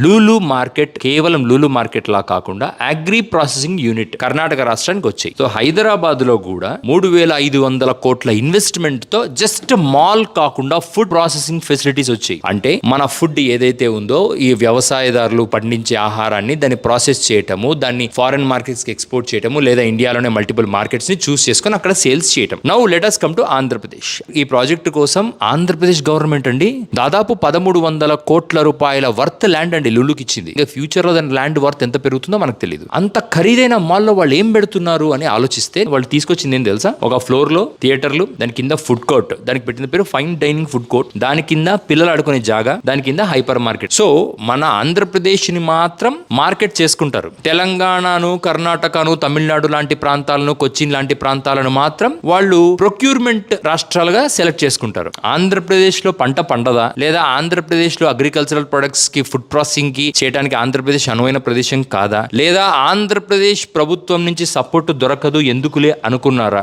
Lulu market కేవలం Lulu market లా కాకుండా agri processing unit Karnataka రాష్ట్రానికి వచ్చాయి. సో హైదరాబాద్ లో కూడా 3,500 కోట్ల ఇన్వెస్ట్మెంట్ తో జస్ట్ మాల్ కాకుండా ఫుడ్ ప్రాసెసింగ్ ఫెసిలిటీస్ వచ్చాయి. అంటే మన ఫుడ్ ఏదైతే ఉందో ఈ వ్యవసాయదారులు పండించే ఆహారాన్ని దాన్ని ప్రాసెస్ చేయటము, దాన్ని ఫారెన్ మార్కెట్స్ కి ఎక్స్పోర్ట్ చేయటము, లేదా ఇండియాలోనే మల్టిపుల్ మార్కెట్స్ ని చూస్ చేసుకుని అక్కడ సేల్స్ చేయటం. Now let us come to Andhra Pradesh. ఈ ప్రాజెక్టు కోసం ఆంధ్రప్రదేశ్ గవర్నమెంట్ అండి దాదాపు 1,300 కోట్ల రూపాయల వర్త్ ల్యాండ్ అండి లులుకి ఇచ్చింది. ఇంకా ఫ్యూచర్ లో దాని ల్యాండ్ వర్త్ ఎంత పెరుగుతుందో మనకు తెలియదు. అంత ఖరీదైన మాల్లో వాళ్ళు ఏం పెడుతున్నారు అని ఆలోచిస్తే వాళ్ళు తీసుకొచ్చింది ఏం తెలుసా? ఒక ఫ్లోర్ లో థియేటర్లు, దాని కింద ఫుడ్ కోర్ట్, దానికి పెట్టిన పేరు ఫైన్ డైనింగ్ ఫుడ్ కోర్ట్, దాని కింద పిల్లలు ఆడుకునే జాగా, దాని కింద హైపర్ మార్కెట్. సో మన ఆంధ్రప్రదేశ్ ని మాత్రం మార్కెట్ చేసుకుంటారు. తెలంగాణను, కర్ణాటకను, తమిళనాడు లాంటి ప్రాంతాలను, కొచ్చిన్ లాంటి ప్రాంతాలను మాత్రం వాళ్ళు ప్రొక్యూర్మెంట్ రాష్ట్రాలుగా సెలెక్ట్ చేసుకుంటారు. ఆంధ్రప్రదేశ్ లో పంట పండదా, లేదా ఆంధ్రప్రదేశ్ లో అగ్రికల్చరల్ ప్రొడక్ట్స్ కి ఫుడ్ ప్రాసెసింగ్ కి చేయడానికి ఆంధ్రప్రదేశ్ అనువైన ప్రదేశం కాదా, లేదా ఆంధ్రప్రదేశ్ ప్రభుత్వం నుంచి సపోర్ట్ దొరకదు ఎందుకులే అనుకున్నారా?